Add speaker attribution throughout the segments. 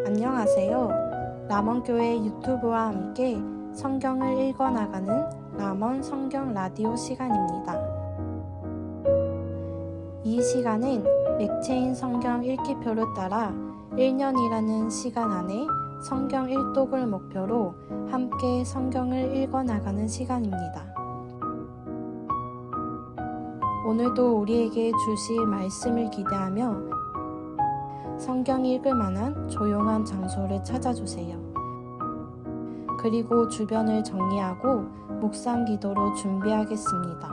Speaker 1: 안녕하세요. 람원교회 유튜브와 함께 성경을 읽어나가는 람원 성경 라디오 시간입니다. 이 시간은 맥체인 성경 읽기표를 따라 1년이라는 시간 안에 성경 일독을 목표로 함께 성경을 읽어나가는 시간입니다. 오늘도 우리에게 주실 말씀을 기대하며 성경 읽을 만한 조용한 장소를 찾아주세요. 그리고 주변을 정리하고 묵상 기도로 준비하겠습니다.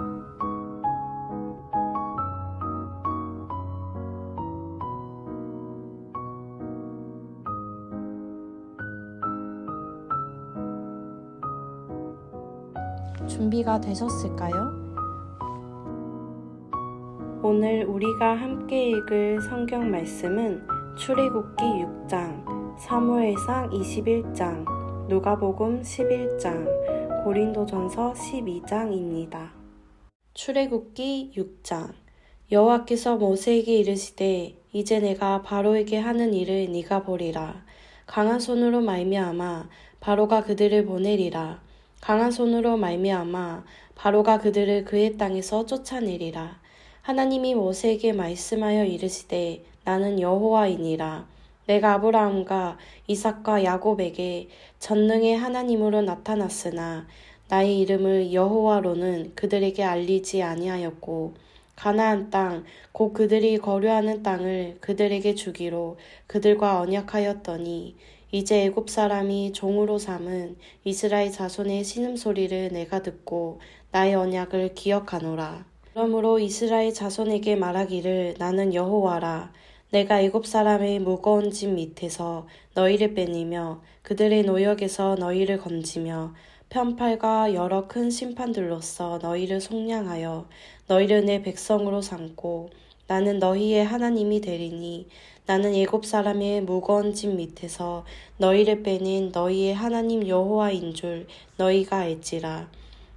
Speaker 1: 준비가 되셨을까요? 오늘 우리가 함께 읽을 성경 말씀은 출애굽기 6장, 사무엘상 21장, 누가복음 11장, 고린도전서 12장입니다. 출애굽기 6장. 여호와께서 모세에게 이르시되 이제 내가 바로에게 하는 일을 네가 보리라. 강한 손으로 말미암아 바로가 그들을 보내리라. 강한 손으로 말미암아 바로가 그들을 그의 땅에서 쫓아내리라. 하나님이 모세에게 말씀하여 이르시되 나는 여호와이니라. 내가 아브라함과 이삭과 야곱에게 전능의 하나님으로 나타났으나 나의 이름을 여호와로는 그들에게 알리지 아니하였고 가나안 땅 곧 그들이 거류하는 땅을 그들에게 주기로 그들과 언약하였더니 이제 애굽 사람이 종으로 삼은 이스라엘 자손의 신음소리를 내가 듣고 나의 언약을 기억하노라. 그러므로 이스라엘 자손에게 말하기를 나는 여호와라. 내가 애굽 사람의 무거운 짐 밑에서 너희를 빼내며 그들의 노역에서 너희를 건지며 편팔과 여러 큰 심판들로서 너희를 속량하여 너희를 내 백성으로 삼고 나는 너희의 하나님이 되리니 나는 애굽 사람의 무거운 짐 밑에서 너희를 빼낸 너희의 하나님 여호와인 줄 너희가 알지라.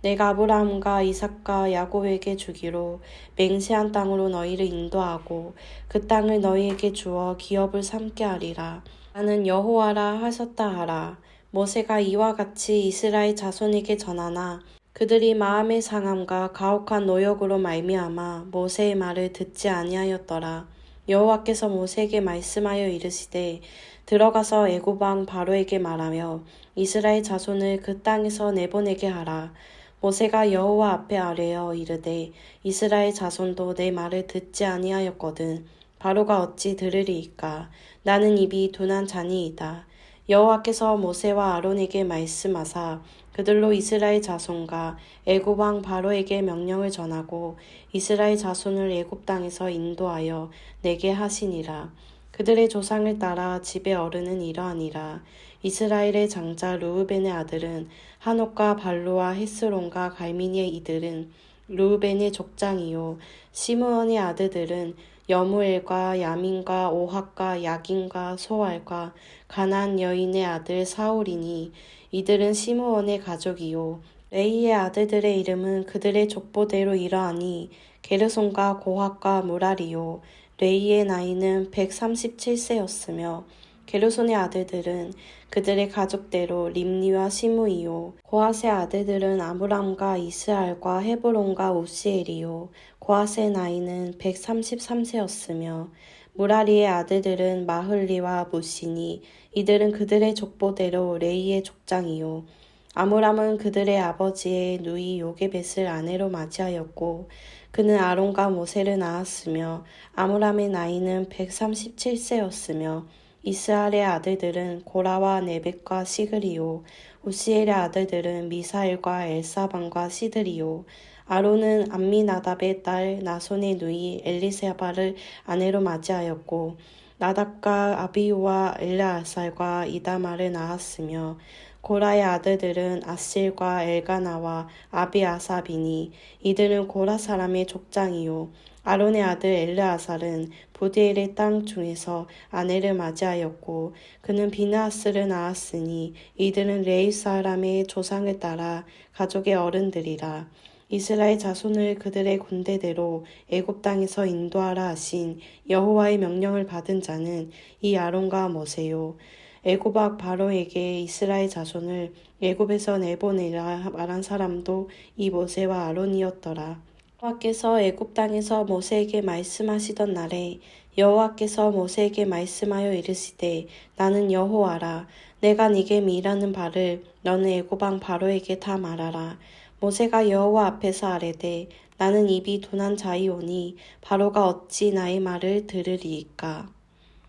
Speaker 1: 내가 아브라함과 이삭과 야곱에게 주기로 맹세한 땅으로 너희를 인도하고 그 땅을 너희에게 주어 기업을 삼게 하리라. 나는 여호와라 하셨다 하라. 모세가 이와 같이 이스라엘 자손에게 전하나 그들이 마음의 상함과 가혹한 노역으로 말미암아 모세의 말을 듣지 아니하였더라. 여호와께서 모세에게 말씀하여 이르시되 들어가서 애굽 왕 바로에게 말하며 이스라엘 자손을 그 땅에서 내보내게 하라. 모세가 여호와 앞에 아뢰어 이르되 이스라엘 자손도 내 말을 듣지 아니하였거든 바로가 어찌 들으리이까. 나는 입이 둔한 자니이다. 여호와께서 모세와 아론에게 말씀하사 그들로 이스라엘 자손과 애굽 왕 바로에게 명령을 전하고 이스라엘 자손을 애굽 땅에서 인도하여 내게 하시니라. 그들의 조상을 따라 집의 어른은 이러하니라. 이스라엘의 장자 르우벤의 아들은 한옥과 발루와 헤스론과 갈미니의 이들은 르우벤의 족장이요. 시므온의 아들들은 여무엘과 야민과 오학과 야긴과 소알과 가나안 여인의 아들 사울이니 이들은 시므온의 가족이요. 레이의 아들들의 이름은 그들의 족보대로 이러하니 게르손과 고학과 무라리요. 레이의 나이는 137세였으며 게르손의 아들들은 그들의 가족대로 림니와 시므이요. 고핫의 아들들은 아므람과 이스알과 헤브론과 우시엘이요. 고핫의 나이는 133세였으며 무라리의 아들들은 마흘리와 무시니 이들은 그들의 족보대로 레이의 족장이요. 아므람은 그들의 아버지의 누이 요게벳을 아내로 맞이하였고 그는 아론과 모세를 낳았으며 아므람의 나이는 137세였으며 이스알의 아들들은 고라와 네벳과 시그리요. 우시엘의 아들들은 미사엘과 엘사반과 시드리요. 아론은 암미나답의 딸 나손의 누이 엘리세바를 아내로 맞이하였고 나답과 아비우와 엘르아살과 이다마를 낳았으며 고라의 아들들은 아실과 엘가나와 아비아삽이니 이들은 고라 사람의 족장이요. 아론의 아들 엘르아살은 부디엘의 땅 중에서 아내를 맞이하였고 그는 비느하스를 낳았으니 이들은 레위 사람의 조상을 따라 가족의 어른들이라. 이스라엘 자손을 그들의 군대대로 애굽 땅에서 인도하라 하신 여호와의 명령을 받은 자는 이 아론과 모세요. 애굽 왕 바로에게 이스라엘 자손을 애굽에서 내보내라 말한 사람도 이 모세와 아론이었더라. 여호와께서 애굽 땅에서 모세에게 말씀하시던 날에 여호와께서 모세에게 말씀하여 이르시되 나는 여호와라. 내가 네게 미라는 바를 너는 애굽 왕 바로에게 다 말하라. 모세가 여호와 앞에서 아뢰되 나는 입이 둔한 자이오니 바로가 어찌 나의 말을 들으리이까.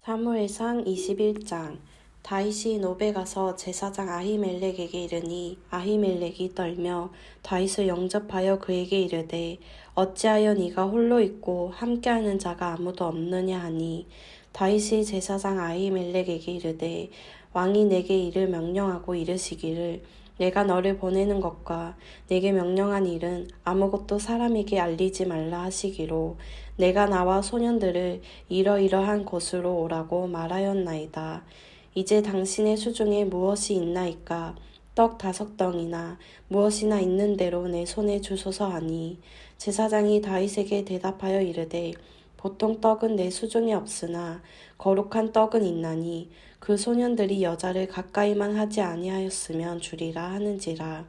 Speaker 1: 사무엘상 21장. 다윗이 노베 가서 제사장 아히멜렉에게 이르니 아히멜렉이 떨며 다윗을 영접하여 그에게 이르되 어찌하여 네가 홀로 있고 함께하는 자가 아무도 없느냐 하니 다윗이 제사장 아히멜렉에게 이르되 왕이 내게 이를 명령하고 이르시기를 내가 너를 보내는 것과 내게 명령한 일은 아무것도 사람에게 알리지 말라 하시기로 내가 나와 소년들을 이러이러한 곳으로 오라고 말하였나이다. 이제 당신의 수중에 무엇이 있나이까? 떡 5덩이나 무엇이나 있는 대로 내 손에 주소서 하니 제사장이 다윗에게 대답하여 이르되 보통 떡은 내 수중에 없으나 거룩한 떡은 있나니 그 소년들이 여자를 가까이만 하지 아니하였으면 주리라 하는지라.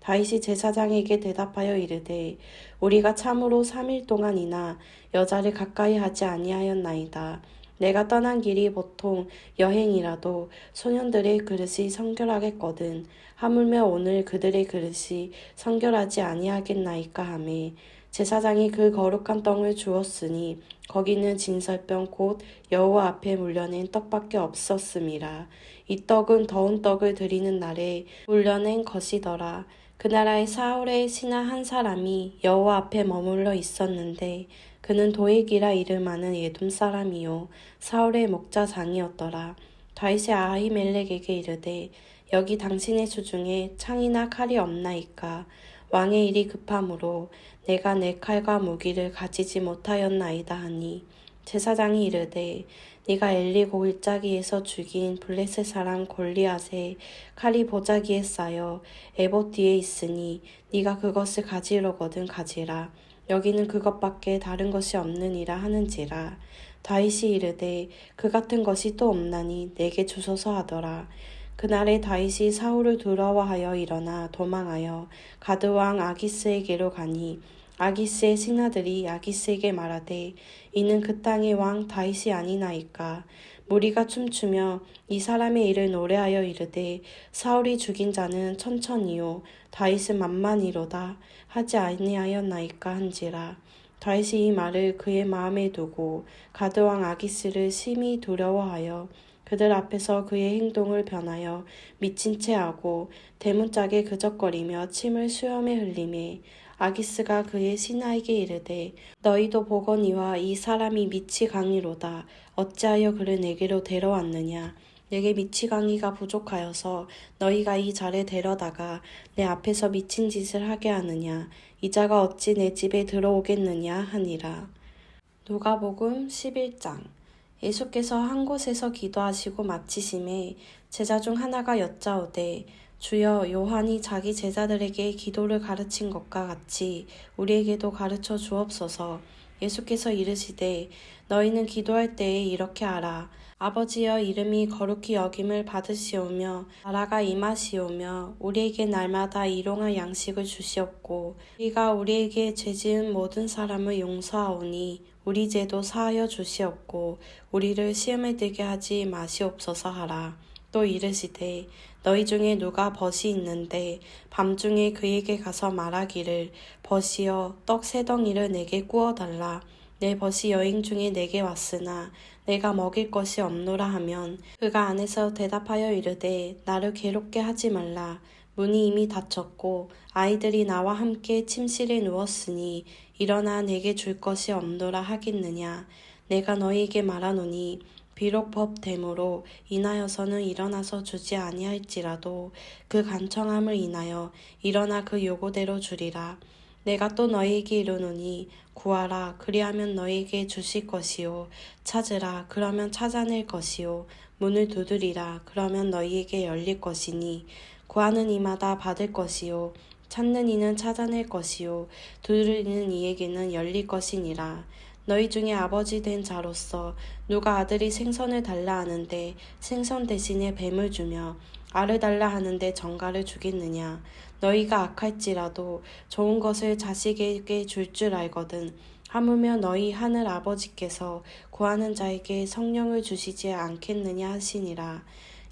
Speaker 1: 다윗이 제사장에게 대답하여 이르되 우리가 참으로 3일 동안이나 여자를 가까이 하지 아니하였나이다. 내가 떠난 길이 보통 여행이라도 소년들의 그릇이 성결하겠거든. 하물며 오늘 그들의 그릇이 성결하지 아니하겠나이까 하매 제사장이 그 거룩한 떡을 주었으니 거기는 진설병 곧 여호와 앞에 물려낸 떡밖에 없었음이라. 이 떡은 더운 떡을 드리는 날에 물려낸 것이더라. 그 나라에 사울의 신하 한 사람이 여호와 앞에 머물러 있었는데 그는 도액이라 이름하는 에돔 사람이요 사울의 목자장이었더라. 다윗이 아히멜렉에게 이르되 여기 당신의 수중에 창이나 칼이 없나이까? 왕의 일이 급함으로 내가 내 칼과 무기를 가지지 못하였나이다 하니 제사장이 이르되 네가 엘리 골짜기에서 죽인 블레셋 사람 골리앗의 칼이 보자기에 쌓여 에봇 뒤에 있으니 네가 그것을 가지려거든 가지라. 여기는 그것밖에 다른 것이 없느니라 하는지라. 다윗이 이르되 그 같은 것이 또 없나니 내게 주소서 하더라. 그날에 다윗이 사울을 두려워하여 일어나 도망하여 가드 왕 아기스에게로 가니 아기스의 신하들이 아기스에게 말하되 이는 그 땅의 왕 다윗이 아니나이까. 무리가 춤추며 이 사람의 일을 노래하여 이르되 사울이 죽인 자는 천천히요 다윗은 만만히로다 하지 아니하였나이까 한지라. 다윗이 이 말을 그의 마음에 두고 가드 왕 아기스를 심히 두려워하여 그들 앞에서 그의 행동을 변하여 미친 채 하고 대문짝에 그적거리며 침을 수염에 흘리매 아기스가 그의 신하에게 이르되 너희도 보거니와 이 사람이 미치광이로다. 어찌하여 그를 내게로 데려왔느냐? 내게 미치광이가 부족하여서 너희가 이 자를 데려다가 내 앞에서 미친 짓을 하게 하느냐? 이 자가 어찌 내 집에 들어오겠느냐 하니라. 누가복음 11장. 예수께서 한 곳에서 기도하시고 마치심에 제자 중 하나가 여짜오되 주여 요한이 자기 제자들에게 기도를 가르친 것과 같이 우리에게도 가르쳐 주옵소서. 예수께서 이르시되 너희는 기도할 때에 이렇게 하라. 아버지여 이름이 거룩히 여김을 받으시오며 나라가 임하시오며 우리에게 날마다 일용할 양식을 주시옵고 우리가 우리에게 죄지은 모든 사람을 용서하오니 우리 죄도 사하여 주시옵고 우리를 시험에 들게 하지 마시옵소서 하라. 또 이르시되 너희 중에 누가 벗이 있는데 밤중에 그에게 가서 말하기를 벗이여 떡 3덩이를 내게 구워달라. 내 벗이 여행 중에 내게 왔으나 내가 먹일 것이 없노라 하면 그가 안에서 대답하여 이르되 나를 괴롭게 하지 말라. 문이 이미 닫혔고 아이들이 나와 함께 침실에 누웠으니 일어나 내게 줄 것이 없노라 하겠느냐. 내가 너희에게 말하노니 비록 법됨으로 인하여서는 일어나서 주지 아니할지라도 그 간청함을 인하여 일어나 그 요구대로 주리라. 내가 또 너희에게 이르노니 구하라 그리하면 너희에게 주실 것이요 찾으라 그러면 찾아낼 것이요 문을 두드리라 그러면 너희에게 열릴 것이니 구하는 이마다 받을 것이요 찾는 이는 찾아낼 것이요 두드리는 이에게는 열릴 것이니라. 너희 중에 아버지 된 자로서 누가 아들이 생선을 달라 하는데 생선 대신에 뱀을 주며 알을 달라 하는데 정갈을 주겠느냐. 너희가 악할지라도 좋은 것을 자식에게 줄 알거든. 하물며 너희 하늘 아버지께서 구하는 자에게 성령을 주시지 않겠느냐 하시니라.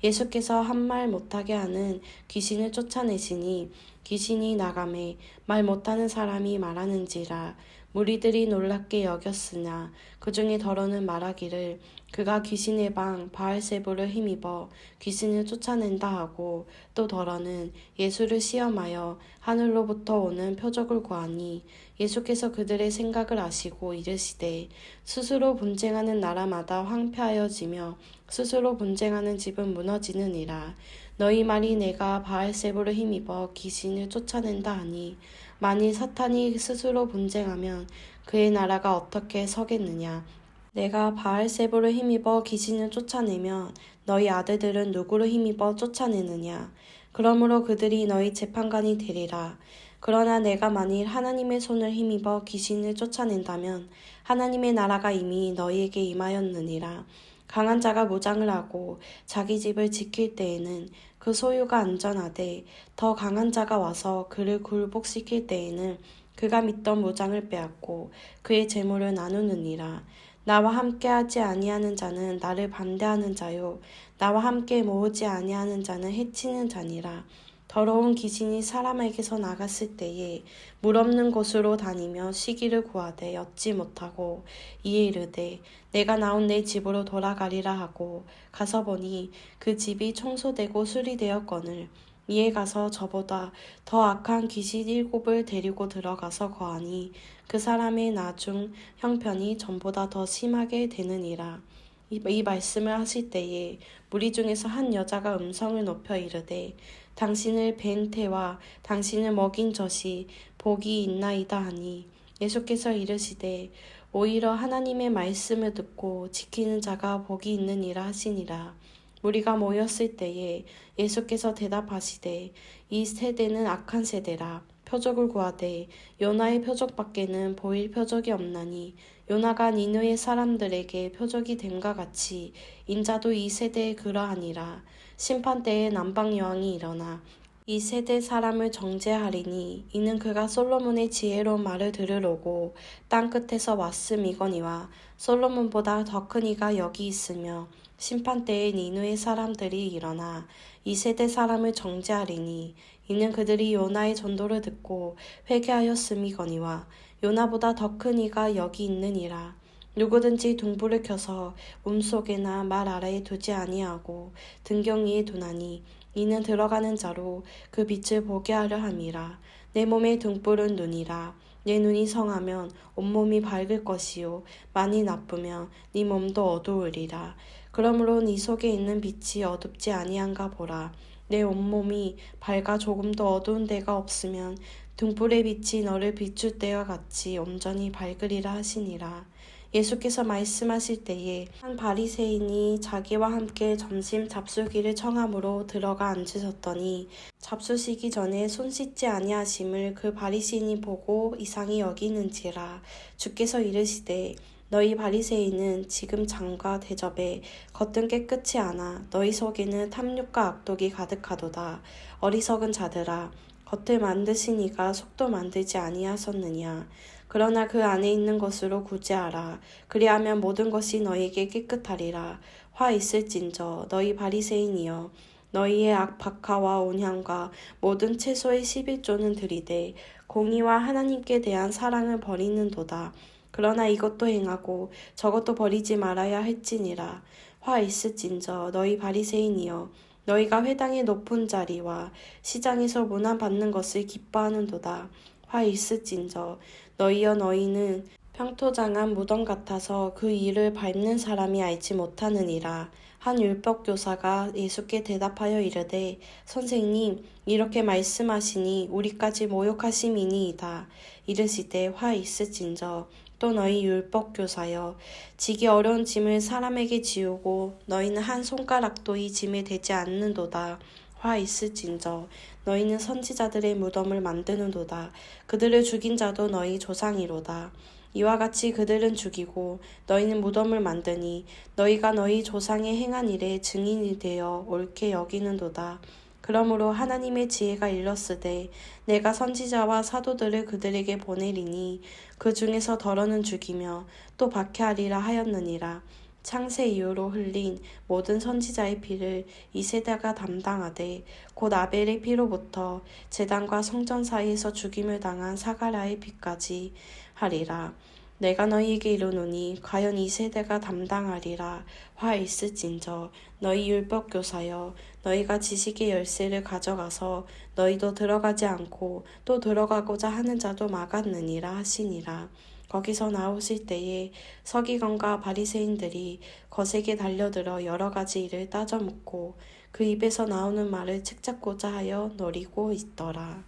Speaker 1: 예수께서 한 말 못하게 하는 귀신을 쫓아내시니 귀신이 나가매 말 못하는 사람이 말하는지라. 무리들이 놀랍게 여겼으나 그 중에 더러는 말하기를 그가 귀신의 방 바알세불을 힘입어 귀신을 쫓아낸다 하고, 또 더러는 예수를 시험하여 하늘로부터 오는 표적을 구하니 예수께서 그들의 생각을 아시고 이르시되 스스로 분쟁하는 나라마다 황폐하여지며 스스로 분쟁하는 집은 무너지느니라. 너희 말이 내가 바알세불을 힘입어 귀신을 쫓아낸다 하니 만일 사탄이 스스로 분쟁하면 그의 나라가 어떻게 서겠느냐. 내가 바알세불을 힘입어 귀신을 쫓아내면 너희 아들들은 누구를 힘입어 쫓아내느냐. 그러므로 그들이 너희 재판관이 되리라. 그러나 내가 만일 하나님의 손을 힘입어 귀신을 쫓아낸다면 하나님의 나라가 이미 너희에게 임하였느니라. 강한 자가 무장을 하고 자기 집을 지킬 때에는 그 소유가 안전하되, 더 강한 자가 와서 그를 굴복시킬 때에는 그가 믿던 무장을 빼앗고 그의 재물을 나누느니라. 나와 함께하지 아니하는 자는 나를 반대하는 자요, 나와 함께 모으지 아니하는 자는 해치는 자니라. 더러운 귀신이 사람에게서 나갔을 때에 물 없는 곳으로 다니며 쉬기를 구하되 얻지 못하고 이에 이르되 내가 나온 내 집으로 돌아가리라 하고 가서 보니 그 집이 청소되고 수리되었거늘 이에 가서 저보다 더 악한 귀신 7을 데리고 들어가서 거하니 그 사람의 나중 형편이 전보다 더 심하게 되느니라. 이 말씀을 하실 때에 무리 중에서 한 여자가 음성을 높여 이르되 당신을 뵌 태와 당신을 먹인 젖이 복이 있나이다 하니, 예수께서 이르시되 오히려 하나님의 말씀을 듣고 지키는 자가 복이 있느니라 하시니라. 무리가 모였을 때에 예수께서 대답하시되 이 세대는 악한 세대라. 표적을 구하되 요나의 표적밖에는 보일 표적이 없나니 요나가 니느웨 사람들에게 표적이 됨과 같이 인자도 이 세대에 그러하니라. 심판 때에 남방 여왕이 일어나 이 세대 사람을 정죄하리니 이는 그가 솔로몬의 지혜로운 말을 들으려고 땅 끝에서 왔음이거니와 솔로몬보다 더 큰 이가 여기 있으며, 심판 때에 니느웨 사람들이 일어나 이 세대 사람을 정죄하리니 이는 그들이 요나의 전도를 듣고 회개하였음이거니와 요나보다 더 큰 이가 여기 있느니라. 누구든지 등불을 켜서 몸속에나 말 아래에 두지 아니하고 등경 위에 두나니 이는 들어가는 자로 그 빛을 보게 하려 함이라. 내 몸의 등불은 눈이라. 내 눈이 성하면 온몸이 밝을 것이요 많이 나쁘면 네 몸도 어두우리라. 그러므로 네 속에 있는 빛이 어둡지 아니한가 보라. 내 온몸이 밝아 조금도 어두운 데가 없으면 등불의 빛이 너를 비출 때와 같이 온전히 밝으리라 하시니라. 예수께서 말씀하실 때에 한 바리새인이 자기와 함께 점심 잡수기를 청함으로 들어가 앉으셨더니 잡수시기 전에 손 씻지 아니하심을 그 바리새인이 보고 이상히 여기는지라. 주께서 이르시되 너희 바리새인은 지금 장과 대접에 겉은 깨끗이 하나 너희 속에는 탐욕과 악독이 가득하도다. 어리석은 자들아, 겉을 만드신 이가 속도 만들지 아니하셨느냐. 그러나 그 안에 있는 것으로 구제하라. 그리하면 모든 것이 너희에게 깨끗하리라. 화 있을진저 너희 바리새인이여, 너희의 박하와 온향과 모든 채소의 11조는 들이되 공의와 하나님께 대한 사랑을 버리는도다. 그러나 이것도 행하고 저것도 버리지 말아야 할지니라. 화 있을진저 너희 바리새인이여, 너희가 회당의 높은 자리와 시장에서 문안받는 것을 기뻐하는도다. 화 있을진저 너희여, 너희는 평토장한 무덤 같아서 그 일을 밟는 사람이 알지 못하느니라. 한 율법교사가 예수께 대답하여 이르되 선생님, 이렇게 말씀하시니 우리까지 모욕하심이니이다. 이르시되 화 있을진저 또 너희 율법교사여, 지기 어려운 짐을 사람에게 지우고 너희는 한 손가락도 이 짐에 대지 않는도다. 화 있을진저 너희는 선지자들의 무덤을 만드는도다. 그들을 죽인 자도 너희 조상이로다. 이와 같이 그들은 죽이고 너희는 무덤을 만드니 너희가 너희 조상의 행한 일에 증인이 되어 옳게 여기는도다. 그러므로 하나님의 지혜가 일렀으되 내가 선지자와 사도들을 그들에게 보내리니 그 중에서 더러는 죽이며 또 박해하리라 하였느니라. 창세 이후로 흘린 모든 선지자의 피를 이 세대가 담당하되 곧 아벨의 피로부터 제단과 성전 사이에서 죽임을 당한 사가랴의 피까지 하리라. 내가 너희에게 이르노니 과연 이 세대가 담당하리라 화 있을진저 너희 율법 교사여 너희가 지식의 열쇠를 가져가서 너희도 들어가지 않고 또 들어가고자 하는 자도 막았느니라 하시니라. 거기서 나오실 때에 서기관과 바리새인들이 거세게 달려들어 여러 가지 일을 따져 묻고 그 입에서 나오는 말을 책잡고자 하여 노리고 있더라.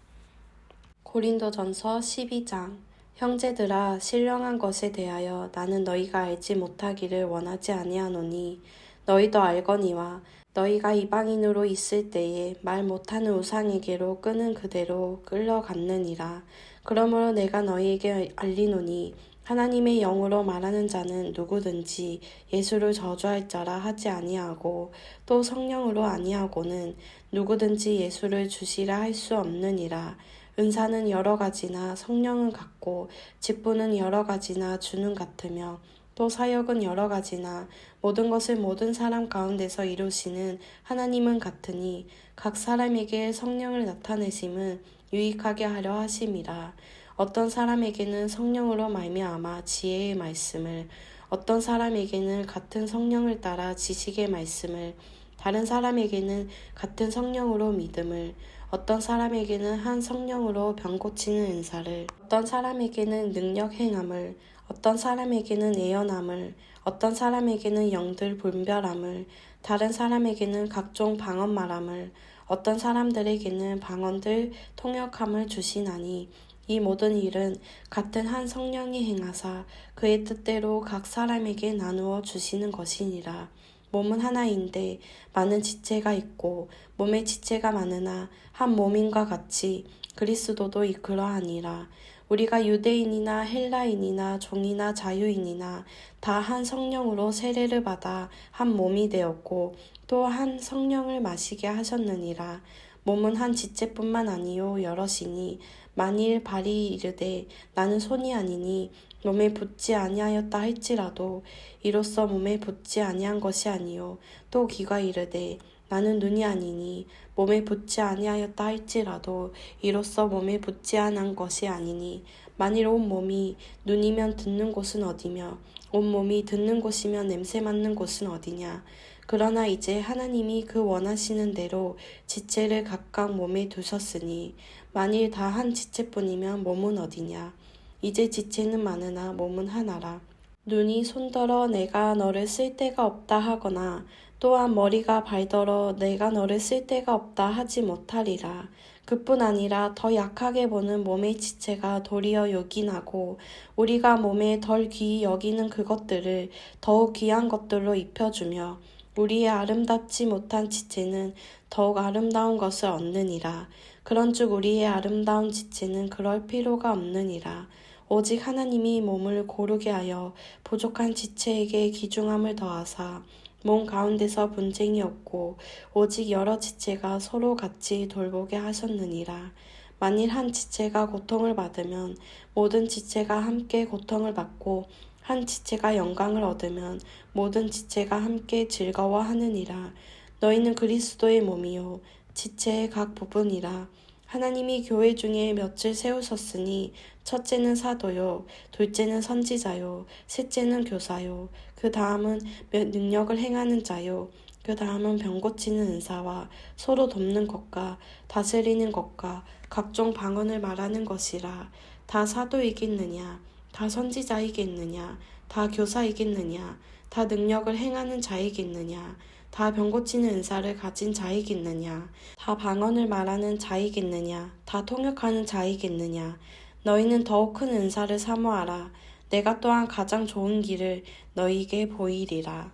Speaker 1: 고린도전서 12장. 형제들아, 신령한 것에 대하여 나는 너희가 알지 못하기를 원하지 아니하노니 너희도 알거니와 너희가 이방인으로 있을 때에 말 못하는 우상에게로 끄는 그대로 끌려갔느니라. 그러므로 내가 너희에게 알리노니 하나님의 영으로 말하는 자는 누구든지 예수를 저주할 자라 하지 아니하고 또 성령으로 아니하고는 누구든지 예수를 주시라 할 수 없느니라. 은사는 여러 가지나 성령은 같고 직분은 여러 가지나 주는 같으며 또 사역은 여러 가지나 모든 것을 모든 사람 가운데서 이루시는 하나님은 같으니 각 사람에게 성령을 나타내심은 유익하게 하려 하심이라. 어떤 사람에게는 성령으로 말미암아 지혜의 말씀을, 어떤 사람에게는 같은 성령을 따라 지식의 말씀을, 다른 사람에게는 같은 성령으로 믿음을, 어떤 사람에게는 한 성령으로 병 고치는 은사를, 어떤 사람에게는 능력 행함을, 어떤 사람에게는 예언함을, 어떤 사람에게는 영들 분별함을, 다른 사람에게는 각종 방언 말함을, 어떤 사람들에게는 방언들 통역함을 주시나니 이 모든 일은 같은 한 성령이 행하사 그의 뜻대로 각 사람에게 나누어 주시는 것이니라. 몸은 하나인데 많은 지체가 있고 몸의 지체가 많으나 한 몸인과 같이 그리스도도 그러하니라. 우리가 유대인이나 헬라인이나 종이나 자유인이나 다 한 성령으로 세례를 받아 한 몸이 되었고 또 한 성령을 마시게 하셨느니라. 몸은 한 지체뿐만 아니요 여럿이니 만일 발이 이르되 나는 손이 아니니 몸에 붙지 아니하였다 할지라도 이로써 몸에 붙지 아니한 것이 아니요 또 귀가 이르되 나는 눈이 아니니 몸에 붙지 아니하였다 할지라도 이로써 몸에 붙지 않은 것이 아니니 만일 온 몸이 눈이면 듣는 곳은 어디며 온 몸이 듣는 곳이면 냄새 맡는 곳은 어디냐. 그러나 이제 하나님이 그 원하시는 대로 지체를 각각 몸에 두셨으니 만일 다 한 지체뿐이면 몸은 어디냐. 이제 지체는 많으나 몸은 하나라. 눈이 손더러 내가 너를 쓸 데가 없다 하거나 또한 머리가 발더러 내가 너를 쓸 데가 없다 하지 못하리라. 그뿐 아니라 더 약하게 보는 몸의 지체가 도리어 요긴하고 우리가 몸에 덜 귀히 여기는 그것들을 더욱 귀한 것들로 입혀주며 우리의 아름답지 못한 지체는 더욱 아름다운 것을 얻느니라. 그런즉 우리의 아름다운 지체는 그럴 필요가 없느니라. 오직 하나님이 몸을 고르게 하여 부족한 지체에게 귀중함을 더하사 몸 가운데서 분쟁이 없고 오직 여러 지체가 서로 같이 돌보게 하셨느니라. 만일 한 지체가 고통을 받으면 모든 지체가 함께 고통을 받고 한 지체가 영광을 얻으면 모든 지체가 함께 즐거워하느니라. 너희는 그리스도의 몸이요 지체의 각 부분이라. 하나님이 교회 중에 몇을 세우셨으니 첫째는 사도요, 둘째는 선지자요, 셋째는 교사요, 그 다음은 능력을 행하는 자요, 그 다음은 병 고치는 은사와 서로 돕는 것과 다스리는 것과 각종 방언을 말하는 것이라. 다 사도이겠느냐, 다 선지자이겠느냐, 다 교사이겠느냐, 다 능력을 행하는 자이겠느냐, 다 병 고치는 은사를 가진 자이겠느냐, 다 방언을 말하는 자이겠느냐, 다 통역하는 자이겠느냐. 너희는 더욱 큰 은사를 사모하라. 내가 또한 가장 좋은 길을 너희에게 보이리라.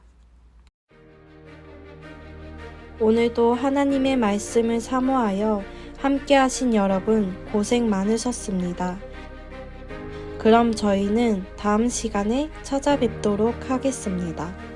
Speaker 1: 오늘도 하나님의 말씀을 사모하여 함께 하신 여러분 고생 많으셨습니다. 그럼 저희는 다음 시간에 찾아뵙도록 하겠습니다.